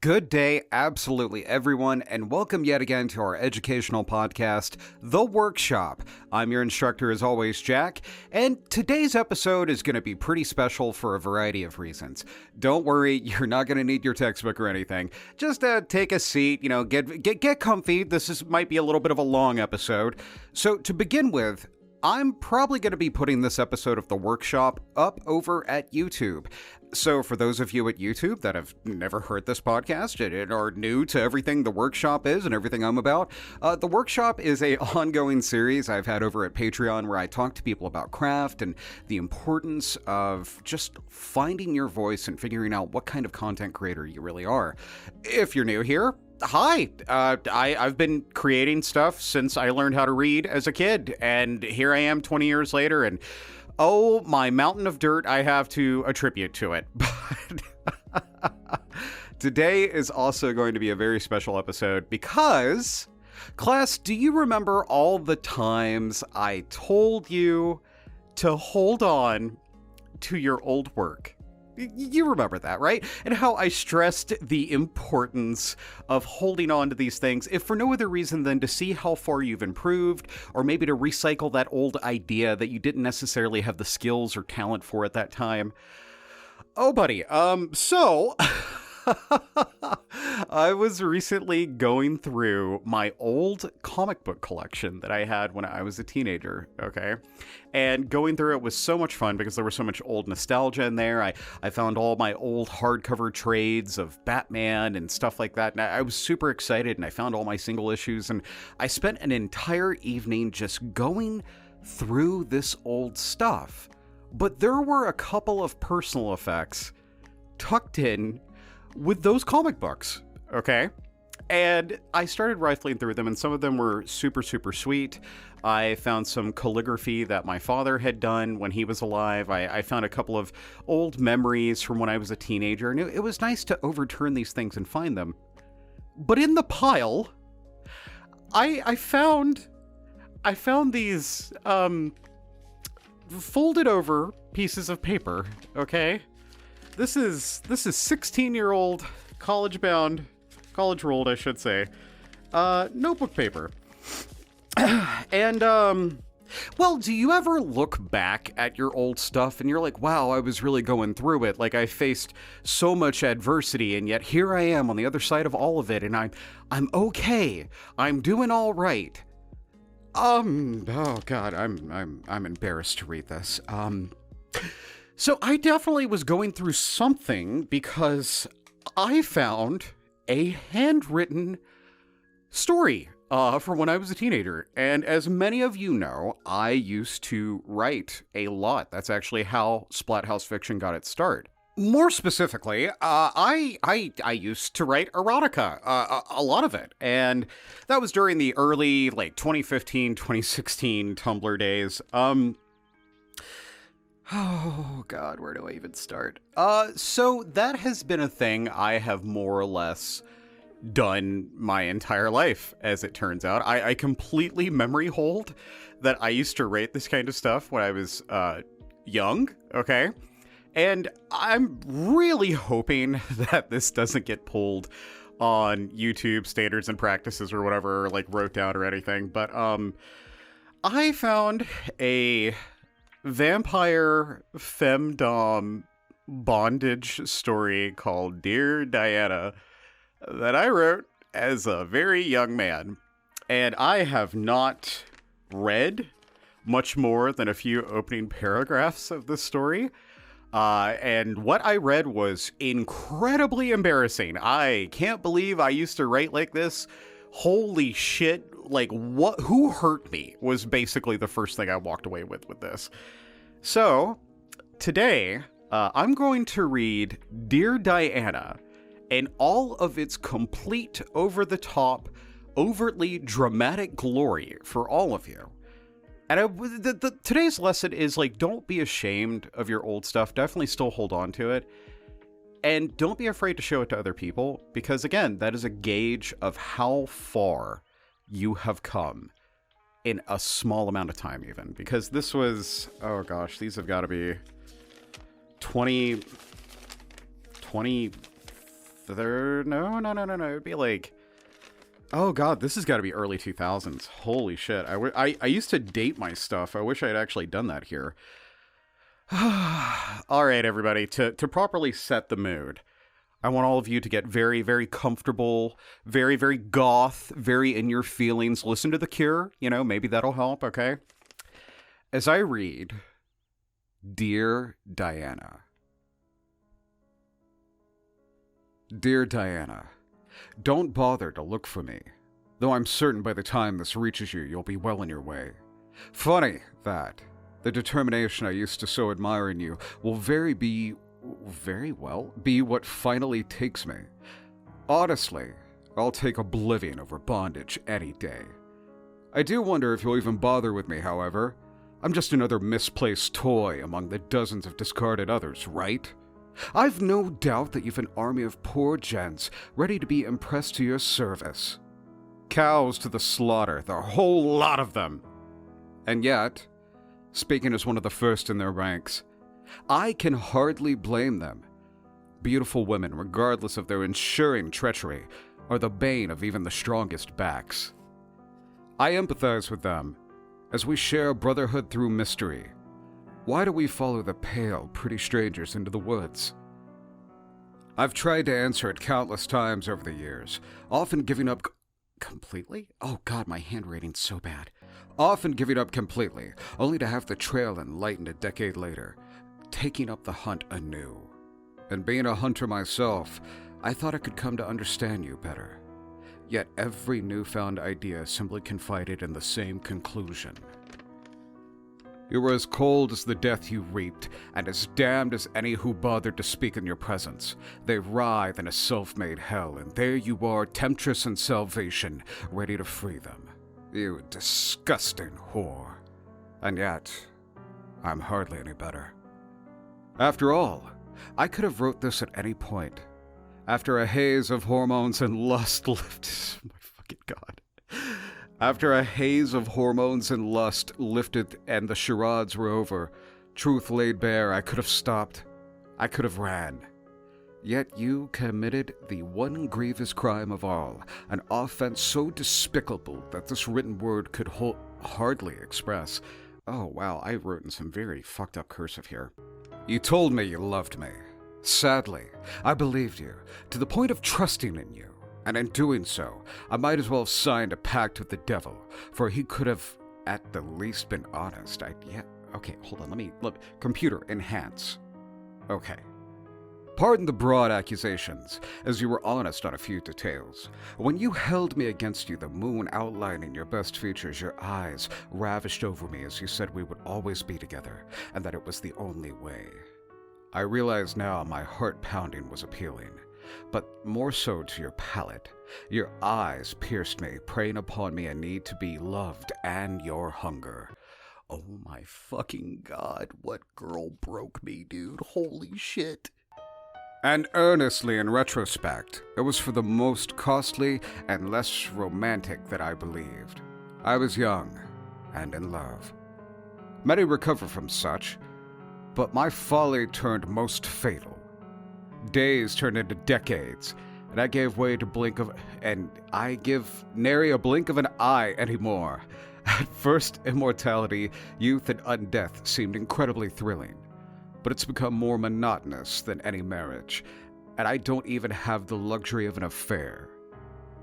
Good day, absolutely everyone, and welcome yet again to our educational podcast, The Workshop. I'm your instructor as always, Jack, and today's episode is going to be pretty special for a variety of reasons. Don't worry, you're not going to need your textbook or anything. Just take a seat, get comfy. Might be a little bit of a long episode. So to begin with, I'm probably going to be putting this episode of The Workshop up over at YouTube. So for those of you at YouTube that have never heard this podcast and are new to everything The Workshop is and everything I'm about, The Workshop is an ongoing series I've had over at Patreon where I talk to people about craft and the importance of just finding your voice and figuring out what kind of content creator you really are. If you're new here, hi, I've been creating stuff since I learned how to read as a kid, and here I am 20 years later, and oh, my mountain of dirt I have to attribute to it. But today is also going to be a very special episode because, class, do you remember all the times I told you to hold on to your old work? You remember that, right? And how I stressed the importance of holding on to these things, if for no other reason than to see how far you've improved, or maybe to recycle that old idea that you didn't necessarily have the skills or talent for at that time. Oh, buddy, so I was recently going through my old comic book collection that I had when I was a teenager, okay? And going through it was so much fun because there was so much old nostalgia in there. I found all my old hardcover trades of Batman and stuff like that, and I was super excited, and I found all my single issues, and I spent an entire evening just going through this old stuff. But there were a couple of personal effects tucked in with those comic books, okay? And I started rifling through them, and some of them were super, super sweet. I found some calligraphy that my father had done when he was alive. I found a couple of old memories from when I was a teenager, and it was nice to overturn these things and find them. But in the pile, I found these folded over pieces of paper, okay? This is 16-year-old college rolled, I should say, notebook paper. And, well, do you ever look back at your old stuff and you're like, wow, I was really going through it. Like, I faced so much adversity, and yet here I am on the other side of all of it, and I'm okay. I'm doing all right. Oh God, I'm embarrassed to read this. So I definitely was going through something because I found a handwritten story from when I was a teenager. And as many of you know, I used to write a lot. That's actually how Splathouse Fiction got its start. More specifically, I used to write erotica, a lot of it. And that was during the early, 2015, 2016 Tumblr days. Oh, God, where do I even start? So that has been a thing I have more or less done my entire life, as it turns out. I completely memory hold that I used to write this kind of stuff when I was young, okay? And I'm really hoping that this doesn't get pulled on YouTube standards and practices or whatever, wrote down or anything. But I found a vampire femdom bondage story called Dear Diana that I wrote as a very young man. And I have not read much more than a few opening paragraphs of this story. And what I read was incredibly embarrassing. I can't believe I used to write like this. Holy shit. Who hurt me was basically the first thing I walked away with this. So today, I'm going to read Dear Diana in all of its complete, over-the-top, overtly dramatic glory for all of you. And today's lesson is, don't be ashamed of your old stuff. Definitely still hold on to it. And don't be afraid to show it to other people, because, again, that is a gauge of how far you have come in a small amount of time, even. Because this was, oh gosh, these have got to be 20 No. It'd be like, oh god, this has got to be early 2000s. Holy shit. I used to date my stuff. I wish I had actually done that here. All right, everybody, to properly set the mood, I want all of you to get very, very comfortable, very, very goth, very in your feelings. Listen to The Cure, maybe that'll help, okay? As I read, Dear Diana. Dear Diana, don't bother to look for me, though I'm certain by the time this reaches you, you'll be well on your way. Funny that the determination I used to so admire in you will be what finally takes me. Honestly, I'll take oblivion over bondage any day. I do wonder if you'll even bother with me, however. I'm just another misplaced toy among the dozens of discarded others, right? I've no doubt that you've an army of poor gents ready to be impressed to your service. Cows to the slaughter, the whole lot of them. And yet, speaking as one of the first in their ranks, I can hardly blame them. Beautiful women, regardless of their ensuring treachery, are the bane of even the strongest backs. I empathize with them, as we share brotherhood through mystery. Why do we follow the pale, pretty strangers into the woods? I've tried to answer it countless times over the years, often giving up completely? Oh god, my handwriting's so bad. Often giving up completely, only to have the trail enlightened a decade later, taking up the hunt anew. And being a hunter myself, I thought I could come to understand you better. Yet every newfound idea simply confided in the same conclusion. You were as cold as the death you reaped, and as damned as any who bothered to speak in your presence. They writhe in a self-made hell, and there you are, temptress in salvation, ready to free them. You disgusting whore. And yet, I'm hardly any better. After all, I could have wrote this at any point. After a haze of hormones and lust lifted... my fucking god. After a haze of hormones and lust lifted and the charades were over, truth laid bare, I could have stopped. I could have ran. Yet you committed the one grievous crime of all, an offense so despicable that this written word could hardly express. Oh wow, I wrote in some very fucked up cursive here. You told me you loved me. Sadly, I believed you, to the point of trusting in you. And in doing so, I might as well have signed a pact with the devil, for he could have at the least been honest. Okay, hold on, let me computer, enhance. Okay. Pardon the broad accusations, as you were honest on a few details. When you held me against you, the moon outlining your best features, your eyes ravished over me as you said we would always be together, and that it was the only way. I realize now my heart pounding was appealing, but more so to your palate. Your eyes pierced me, preying upon me a need to be loved and your hunger. Oh my fucking god, what girl broke me, dude? Holy shit. And earnestly in retrospect, it was for the most costly and less romantic that I believed. I was young and in love. Many recover from such, but my folly turned most fatal. Days turned into decades, and I gave way to I give nary a blink of an eye anymore. At first, immortality, youth, and undeath seemed incredibly thrilling, but it's become more monotonous than any marriage, and I don't even have the luxury of an affair.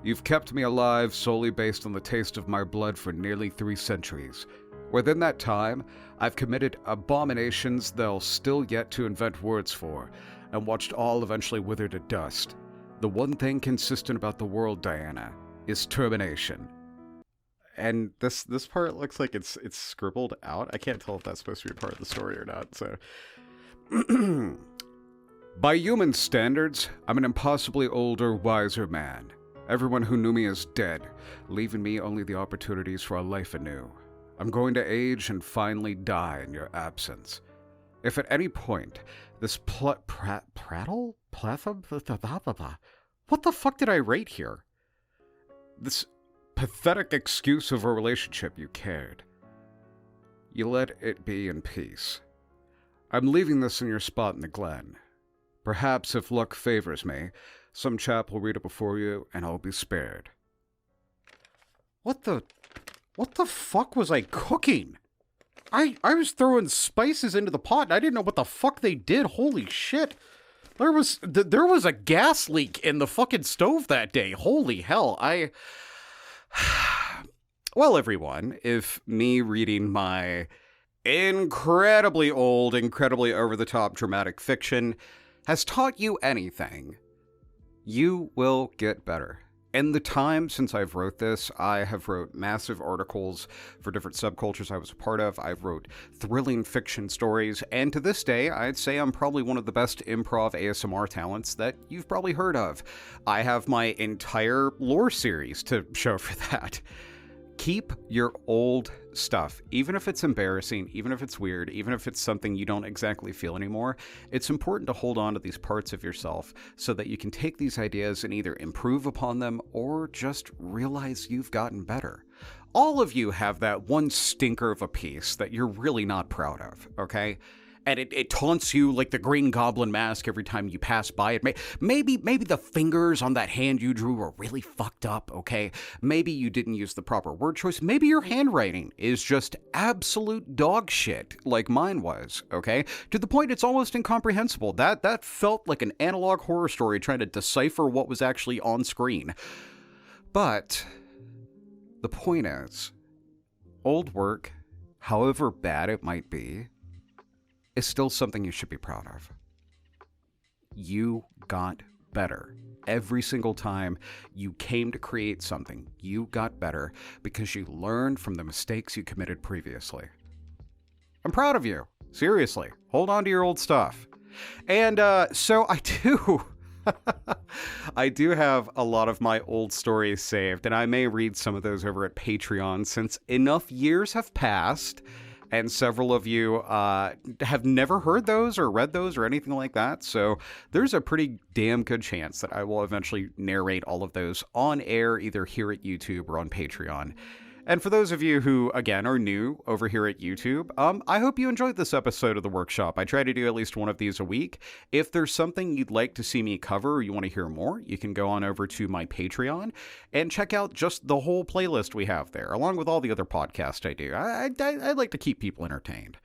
You've kept me alive solely based on the taste of my blood for nearly 3 centuries. Within that time, I've committed abominations they'll still yet to invent words for, and watched all eventually wither to dust. The one thing consistent about the world, Diana, is termination. And this part looks like it's scribbled out. I can't tell if that's supposed to be a part of the story or not, so... By human standards, I'm an impossibly older, wiser man. Everyone who knew me is dead, leaving me only the opportunities for a life anew. I'm going to age and finally die in your absence. If at any point, this what the fuck did I write here? This pathetic excuse of a relationship you cared. You let it be in peace. I'm leaving this in your spot in the glen. Perhaps if luck favors me, Some chap will read it before you, and I'll be spared. What the fuck was I cooking? I was throwing spices into the pot, and I didn't know what the fuck they did. Holy shit. There was a gas leak in the fucking stove that day. Holy hell. Well, everyone, if me reading my incredibly old, incredibly over-the-top dramatic fiction has taught you anything, you will get better. In the time since I've wrote this, I have wrote massive articles for different subcultures I was a part of. I've wrote thrilling fiction stories, and to this day, I'd say I'm probably one of the best improv ASMR talents that you've probably heard of. I have my entire lore series to show for that. Keep your old stuff, even if it's embarrassing, even if it's weird, even if it's something you don't exactly feel anymore. It's important to hold on to these parts of yourself so that you can take these ideas and either improve upon them or just realize you've gotten better. All of you have that one stinker of a piece that you're really not proud of, okay? And it taunts you like the Green Goblin mask every time you pass by it. Maybe the fingers on that hand you drew were really fucked up, okay? Maybe you didn't use the proper word choice. Maybe your handwriting is just absolute dog shit, like mine was, okay? To the point it's almost incomprehensible. That felt like an analog horror story trying to decipher what was actually on screen. But the point is, old work, however bad it might be, is still something you should be proud of. You got better. Every single time you came to create something, you got better because you learned from the mistakes you committed previously. I'm proud of you. Seriously. Hold on to your old stuff. And so I do... I do have a lot of my old stories saved, and I may read some of those over at Patreon since enough years have passed. And several of you have never heard those or read those or anything like that. So there's a pretty damn good chance that I will eventually narrate all of those on air, either here at YouTube or on Patreon. And for those of you who, again, are new over here at YouTube, I hope you enjoyed this episode of The Workshop. I try to do at least one of these a week. If there's something you'd like to see me cover or you want to hear more, you can go on over to my Patreon and check out just the whole playlist we have there, along with all the other podcasts I do. I like to keep people entertained.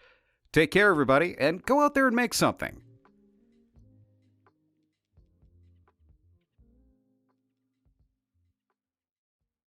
Take care, everybody, and go out there and make something.